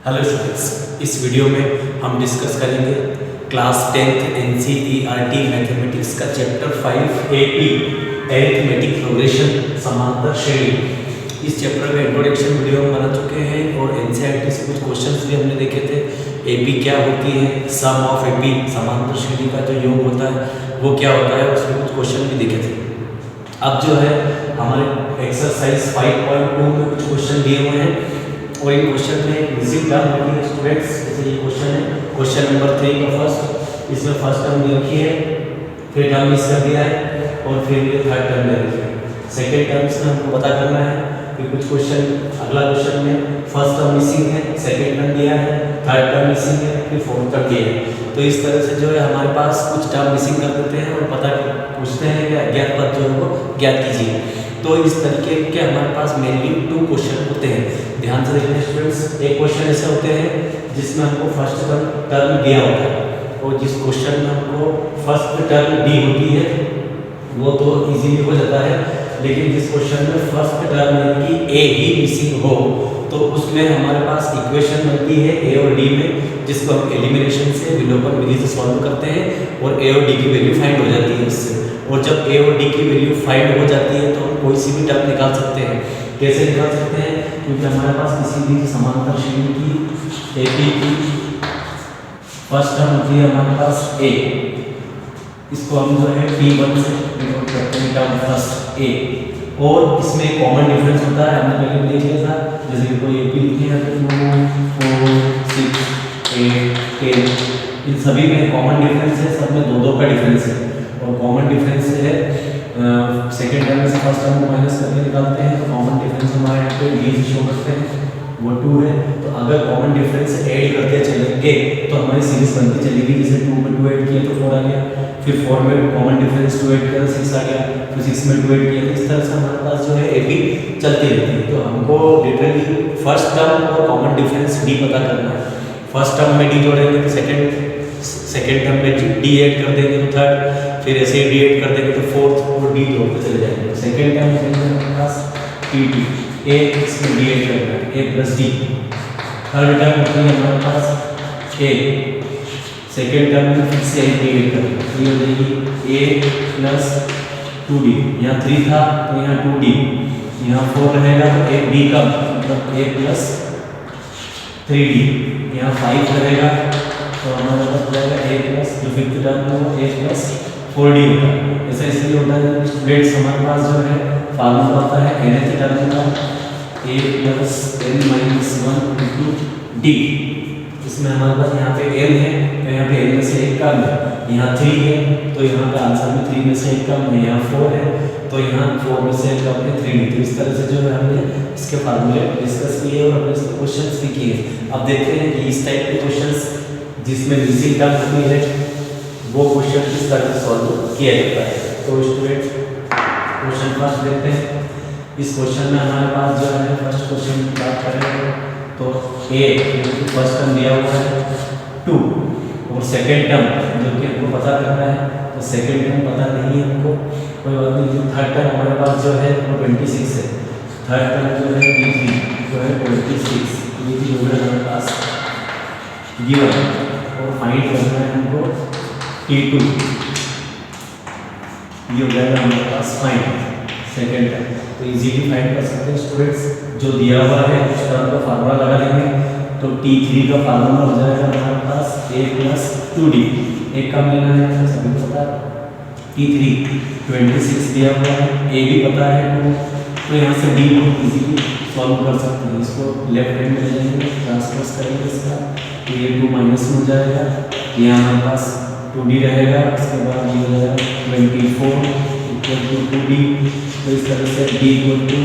Hello students, इस video में हम डिस्कस करेंगे क्लास 10th NCERT मैथमेटिक्स का चैप्टर 5 AP अरिथमेटिक प्रोग्रेशन समांतर श्रेणी। इस चैप्टर का इंट्रोडक्शन वीडियो हम बना चुके हैं और NCERT से कुछ क्वेश्चंस भी हमने देखे थे। AP क्या होती है, सम ऑफ AP समांतर श्रेणी का जो योग होता है वो क्या होता है, उसमें कुछ क्वेश्चन भी देखे थे। अब जो है हमारे एक्सरसाइज 5.2 में कुछ क्वेश्चन दिए हुए हैं और इन क्वेश्चन में रिसीव टर्म होती है स्टूडेंट्स। जैसे ये क्वेश्चन है, क्वेश्चन नंबर 3 का फर्स्ट, इसमें फर्स्ट टर्म दे रखी है, फिर टर्म मिस कर दिया है और फिर ये थर्ड टर्म दे रखी है। सेकेंड टर्म इसमें हमको पता करना है कि कुछ क्वेश्चन, अगला क्वेश्चन में फर्स्ट टर्म मिसिंग है, सेकेंड टर्म दिया है, थर्ड टर्म मिसिंग है, फिर फोर्थ टर्म दिया है। तो इस तरह से जो है हमारे पास कुछ टर्म मिसिंग कर देते हैं और पता पूछते हैं कि अज्ञात पद जो है वो ज्ञात कीजिए। तो इस तरीके के हमारे पास मेनली 2 क्वेश्चन होते हैं। ध्यान से देखिए स्टूडेंट्स, एक क्वेश्चन ऐसे होते हैं जिसमें हमको फर्स्ट टर्म दिया होता है और जिस क्वेश्चन में हमको फर्स्ट टर्म दी होती है वो तो इजीली हो जाता है, लेकिन जिस क्वेश्चन में फर्स्ट टर्म यानी कि ए ही मिसिंग हो तो उसमें हमारे पास इक्वेशन बनती है ए और डी में, जिसको हम एलिमिनेशन से विलोपन विधि से सॉल्व करते हैं और ए और डी की वैल्यू फाइंड हो जाती है इससे। और जब ए और डी की वैल्यू फाइंड हो जाती है तो हम कोई सी भी टर्म निकाल सकते हैं। कैसे निकाल सकते हैं? क्योंकि हमारे पास किसी भी समांतर श्रेणी की एपी की फर्स्ट टर्म होती है हमारे पास ए, इसको हम जो है P1 से डिनोट करते हैं टर्म फर्स्ट ए, और इसमें कॉमन डिफरेंस होता है, हमने पहले देख लिया था। जैसे कि कोई एपी लिखी है तो 2, 4, 6, 8, 10, इन सभी में कॉमन डिफरेंस है, सब में 2-2 का डिफरेंस है। और कॉमन डिफरेंस है सेकेंड टर्म से फर्स्ट टर्म को माइनस करके निकालते हैं तो कॉमन डिफरेंस हमारे यहाँ पे डी से शो करते हैं, वो 2 है। तो अगर कॉमन डिफरेंस ऐड करते चलेंगे तो हमारी सीरीज बनती चलेगी। जैसे 2 में 2 ऐड किया तो 4 आ गया, फिर 4 में कॉमन डिफरेंस 2 ऐड किया तो 6 आ गया, फिर 6 में 2 ऐड किया तो इस तरह से हमारे पास जो है एपी चलती रहती है। तो हमको लिटरली फर्स्ट टर्म और कॉमन डिफरेंस डी पता करना है। फर्स्ट टर्म में डी जोड़ेंगे तो सेकेंड टर्म में डी ऐड कर देंगे तो थर्ड, फिर ऐसे डी ऐड कर देंगे तो फोर्थ, और डी जोड़ते चले जाएंगे। सेकेंड टर्म में हमारे पास P2 ए, इसमें डी ऐड करना है ए प्लस डी। थर्ड टर्म होती है हमारे पास ए, सेकेंड टर्म में फिर से डी ऐड करना है, ये हो जाएगी ए प्लस 2d। यहाँ 3 था तो यहाँ 2d, यहाँ 4 रहेगा तो एक डी का मतलब ए प्लस 3d, यहाँ 5 रहेगा तो हमारे पास जाएगा ए प्लस, जो फिफ्थ टर्म है वो ए प्लस 4d होता है। ऐसा इसलिए होता है स्टूडेंट्स, हमारे पास जो है फार्मूला होता है nth टर्म का a plus n minus 1 into D. इसमें हमारे पास यहाँ पे n है तो यहाँ पे n में से एक कम है, यहाँ 3 है तो यहाँ पे आंसर में 3 में से एक कम है, यहाँ 4 है तो यहाँ 4 में से एक कम है 3। तो इस तरह से जो है हमने इसके फार्मूले डिस्कस किए और हमने इसके क्वेश्चन भी किए। अब देखते हैं कि इस टाइप के क्वेश्चन जिसमें रिसीव टर्म होती है वो क्वेश्चन किस तरह से सॉल्व किया जाता है। तो स्टूडेंट क्वेश्चन फर्स्ट देखते हैं। इस क्वेश्चन में हमारे पास जो है फर्स्ट क्वेश्चन की बात करें तो ए फर्स्ट टर्म दिया हुआ है 2 और सेकेंड टर्म जो कि हमको पता करना है, तो सेकेंड टर्म पता नहीं है हमको, कोई बात नहीं। थर्ड टर्म हमारे पास जो है वो 26 है, थर्ड टर्म जो है B3 जो है 26, B3 जो है हमारे पास गिवन, और फाइंड करना है हमको T2, ये हो जाएगा हमारे पास फाइंड सेकेंड टर्म। तो इजीली फाइंड कर सकते हैं स्टूडेंट्स, जो दिया हुआ है उस टर्म का फार्मूला लगा देंगे तो T3 का फार्मूला हो जाएगा हमारे पास a प्लस 2d, एक कम लेना है तो सभी को पता है। T3 26 दिया हुआ है, a भी पता है तो यहाँ से d को इजीली सॉल्व कर सकते हैं। इसको लेफ्ट हैंड में ले जाएंगे, ट्रांसफर करेंगे इसका तो ये 2 माइनस में हो जाएगा, यहाँ हमारे पास 2d रहेगा, उसके बाद ये हो जाएगा 24 इक्वल टू 2d। तो इस तरह से d इक्वल टू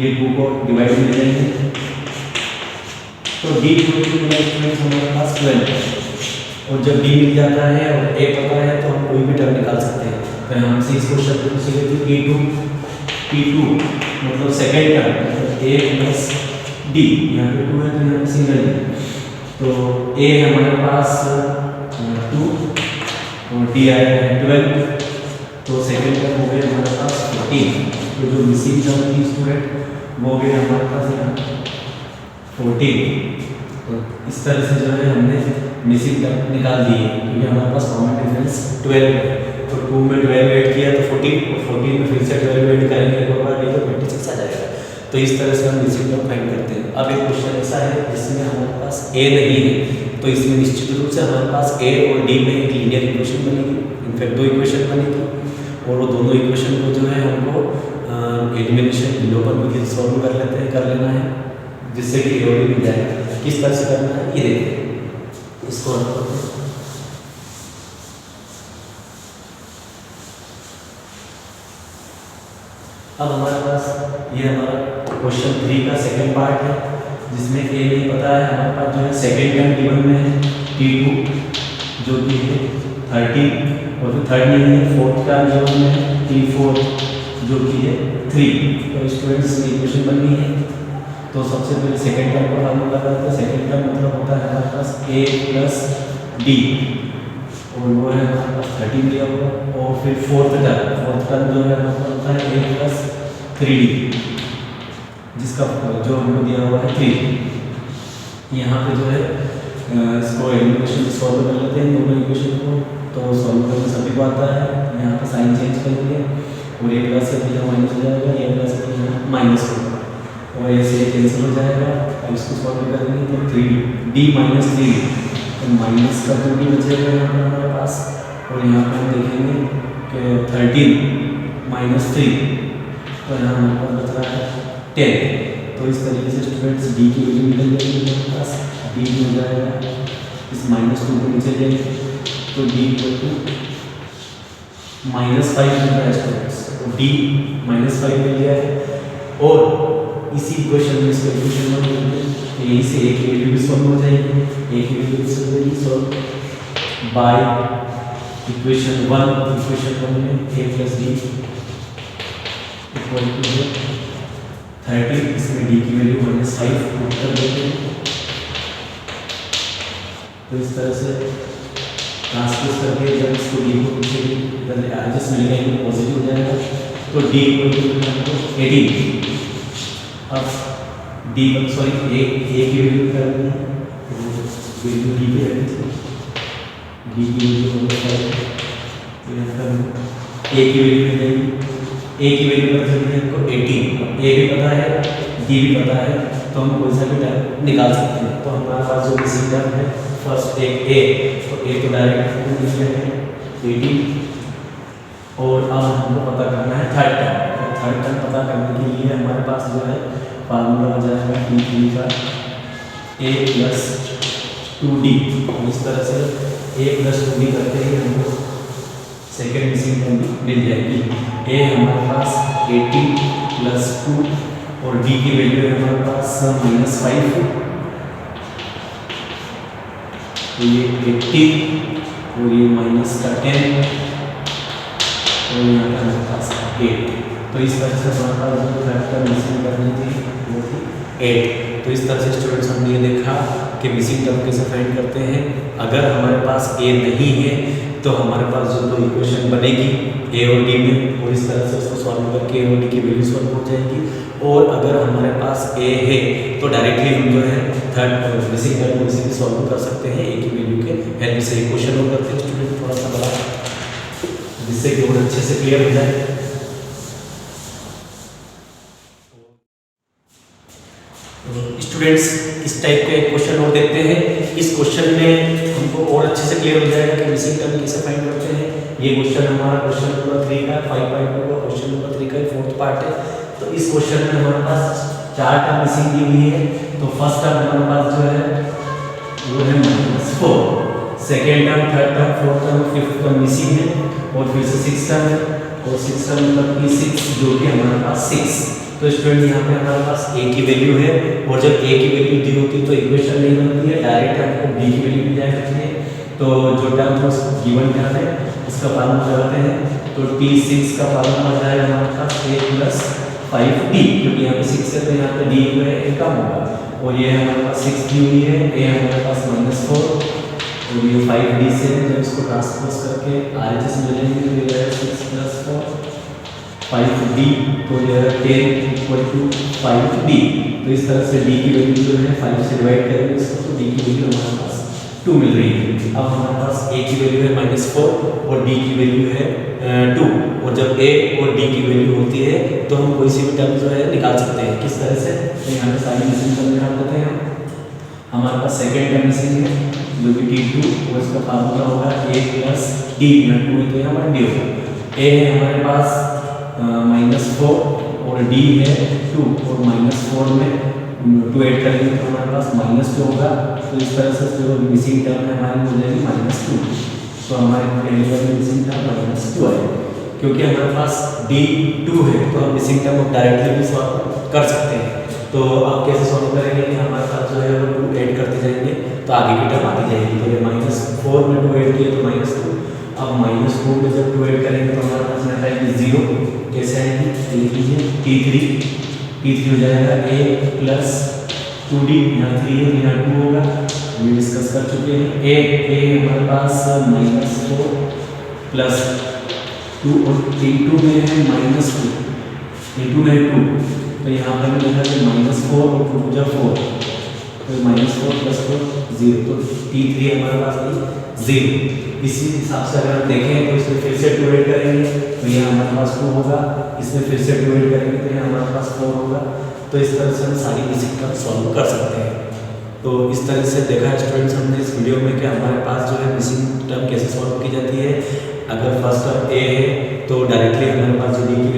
ये 2 को डिवाइड में ले जाएंगे तो d इक्वल टू हमारे पास 12 है, और जब d मिल जाता है और a पता है तो हम कोई भी टर्म निकाल सकते हैं। तो हमसे इस क्वेश्चन को पूछी गई थी P2 मतलब सेकेंड टर्म मतलब a प्लस d, यहाँ पे 2 है तो यहाँ पे सिंगल है, तो a हमारे पास 2 और d आया है 12, तो सेकेंड टर्म हो गया हमारे पास 14। तो जो मिसिंग टर्म थी स्टूडेंट वो हो गया हमारे पास यहाँ 14। तो इस तरह से जो है हमने मिसिंग टर्म निकाल दी है, क्योंकि हमारे पास कॉमन डिफरेंस 12 है। तो 2 में 12 ऐड किया तो 14, और 14 में फिर से 12 ऐड करेंगे एक बार नहीं तो 26 आ जाएगा। तो इस तरह से हम मिसिंग टर्म फाइंड करते हैं। अब एक क्वेश्चन ऐसा है जिसमें हमारे पास ए नहीं है, तो इसमें निश्चित रूप से हमारे पास ए और डी में एक लीनियर इक्वेशन बनेगी, इनफैक्ट 2 इक्वेशन बनेगी, और वो दोनों इक्वेशन को जो है हमको एलिमिनेशन विलोपन विधि से सॉल्व कर लेना है, जिससे कि ए और डी मिल जाएगा। किस तरह से करना है ये देखते हैं। इसको रन करते हैं। अब हमारे पास ये हमारा क्वेश्चन 3 का सेकंड पार्ट है, जिसमें ए नहीं पता है। हमारे पास जो है सेकंड टर्म गिवन में है T2 जो कि है 13, और फिर थर्ड नहीं है, फोर्थ टर्म गिवन में है T4 जो कि है 3। तो स्टूडेंट्स में इक्वेशन बननी है, तो सबसे पहले सेकंड टर्म का फार्मूला लगाते हैं। सेकंड टर्म मतलब होता है हमारे पास a प्लस डी, और वो है हमारे पास 13 दिया हुआ, और फिर फोर्थ टर्म जो है हमारे पास होता है a प्लस 3d, जिसका जो हमको दिया हुआ है 3। यहाँ पे जो है इसको एलिमिनेशन से सॉल्व कर लेते हैं दोनों इक्वेशन को। तो सॉल्व करके सभी को आता है, यहाँ पे साइन चेंज करेंगे, और a प्लस से यहाँ माइनस हो जाएगा, a प्लस से यहाँ माइनस होगा, और ऐसे कैंसिल हो जाएगा। अब इसको सॉल्व करेंगे तो 3d माइनस 3, तो माइनस का 2d बचेगा यहाँ पर हमारे पास, और यहाँ पर हम देखेंगे कि 13 माइनस 3, तो यहाँ हमारे पास बच रहा है 10। तो इस तरीके से स्टूडेंट्स d की वैल्यू निकल जाएगी हमारे पास, d हो जाएगा इस -2 को नीचे लेंगे, तो d इक्वल टू -5 मिल रहा है स्टूडेंट्स। तो d -5 मिल गया है, और इसी इक्वेशन में इसको इक्वेशन में करते हैं, तो यहीं से एक वैल्यू भी सॉल्व हो जाएगी, एक वैल्यू भी सॉल्व बाय इक्वेशन 1 में a plus D equal to 30, इसमें d की वैल्यू -5 पुट कर देते हैं। तो इस तरह से ट्रांसपोज करके जब इसको d को पीछे इधर एडजस्ट मिलेगा तो पॉजिटिव हो जाएगा, तो d इक्वल टू 18। अब d सॉरी a की वैल्यू क्या होगी, वैल्यू d की वैल्यू d की वैल्यू होगा 5, तो यहाँ पर a की वैल्यू मिल जाएगी। a की वैल्यू पता चली है हमको 18, a भी पता है d भी पता है, तो हम कोई सा भी टर्म निकाल सकते हैं। तो हमारे पास जो मिसिंग टर्म है फर्स्ट एक a, तो a तो डायरेक्ट लिख लेते हैं 18, और अब हमको पता करना है थर्ड टर्म। तो थर्ड टर्म पता करने के लिए हमारे पास जो है फार्मूला हो जाएगा T3 का a प्लस 2d। इस तरह से a प्लस 2d करते ही हमको सेकेंड मिसिंग टर्म मिल जाएगी। a हमारे पास 18 प्लस 2, और d की वैल्यू है हमारे पास -5, तो ये 18 और ये माइनस का 10, और यहाँ पर हमारे पास 8। तो इस तरह से हमारे पास जो फैक्टर मिसिंग करनी थी वो थी 8। तो इस तरह से स्टूडेंट्स हमने ये देखा कि मिसिंग टर्म कैसे फाइंड करते हैं। अगर हमारे पास a नहीं है तो हमारे पास जो दो इक्वेशन बनेगी a और d में, और इस तरह से उसको सॉल्व करके a और d की वैल्यू सॉल्व हो जाएगी। और अगर हमारे पास a है तो डायरेक्टली हम जो है थर्ड मिसिंग टर्म को इसी भी सॉल्व कर सकते हैं a की वैल्यू के हेल्प से। क्वेश्चन और करते हैं स्टूडेंट थोड़ा सा बड़ा, जिससे कि और अच्छे से क्लियर हो जाए। स्टूडेंट्स इस टाइप का एक क्वेश्चन और देखते हैं। इस क्वेश्चन में हमको और अच्छे से क्लियर हो जाएगा कि मिसिंग टर्म कैसे फाइंड करते हैं। ये क्वेश्चन हमारा क्वेश्चन नंबर 3 का 5.2 का क्वेश्चन नंबर 3 का फोर्थ पार्ट है। तो इस क्वेश्चन में हमारे पास 4 टर्म मिसिंग दी हुई है। तो फर्स्ट टर्म हमारे पास जो है वो है -4, second term, third term, fourth term, fifth term missing है, और फिर से 6 टर्म है, और 6 टर्म मतलब कि 6 जो कि हमारे पास 6। तो स्टूडेंट यहाँ पे हमारे पास a की वैल्यू है, और जब a की वैल्यू दी होती है तो इक्वेशन नहीं बनती है, डायरेक्ट हमको b की वैल्यू मिल जाया करती है। तो जो टर्म है उसको गिवन टर्म है, इसका फार्मूला लगाते हैं। तो T6 का फार्मूला आ जाएगा हमारे पास a प्लस 5d, क्योंकि यहाँ पे 6 है तो यहाँ पे d जो है a कम होगा, और ये हमारे पास 6 दी हुई है, a हमारे पास -4, और ये 5d से जब इसको ट्रांसपोज करके RHS मिलेंगे तो ये 6 + 4 5d, तो ये 10 = 5d। तो इस तरह से डी की वैल्यू जो है 5 से डिवाइड करेंगे इसको, तो डी की वैल्यू हमारे पास 2 मिल रही है। अब हमारे पास ए की वैल्यू है -4 और डी की वैल्यू है 2, और जब ए और डी की वैल्यू होती है तो हम कोई सी भी टर्म जो है निकाल सकते हैं। किस तरह से, तो यहाँ पे सारी मिसिंग टर्म निकाल देते हैं। हमारे पास सेकेंड टर्म मिसिंग है जो कि T2, और इसका फार्मूला होगा A प्लस डी, यहाँ 2 तो यहाँ 1D होगा। ए है हमारे पास -4 और डी है 2, और -4 में 2 ऐड करेंगे तो हमारे पास -2 होगा। तो इस तरह से जो मिसिंग टर्म है हमारी हो जाएगी -2, तो हमारे पहली वाली मिसिंग टर्म -2 है। क्योंकि हमारे पास D2 है तो हम मिसिंग टर्म को डायरेक्टली भी सॉल्व कर सकते हैं। तो आप कैसे सॉल्व करेंगे कि हमारे पास जो है वो 2 ऐड करते जाएंगे तो आगे की टर्म आती जाएगी। तो ये -4 में 2 ऐड किए तो -2, अब -2 में जब 2 ऐड करेंगे तो हमारे पास यहाँ आएगी 0। कैसे आएगी, देख लीजिए T3 हो जाएगा A प्लस 2D, यहाँ 3 है यहाँ 2 होगा, ये डिस्कस कर चुके हैं। A हमारे पास -4 प्लस 2 और T2 में है -2, T2 में 2, तो यहाँ पर भी लिखा है -4 और 2 जा 4, तो -4 प्लस 4 0, तो T3 हमारे पास आई 0। इसी हिसाब से अगर हम देखें तो इसमें फिर से 2 ऐड करेंगे तो यहाँ हमारे पास 2 होगा, इसमें फिर से 2 ऐड करेंगे तो यहाँ हमारे पास 4 होगा। तो इस तरह से हम सारी मिसिंग टर्म सॉल्व कर सकते हैं। तो इस तरह से देखा स्टूडेंट्स हमने इस वीडियो में कि हमारे पास जो है मिसिंग टर्म कैसे सॉल्व की जाती है। अगर फर्स्ट टर्म ए है तो डायरेक्टली हमारे पास जो डी की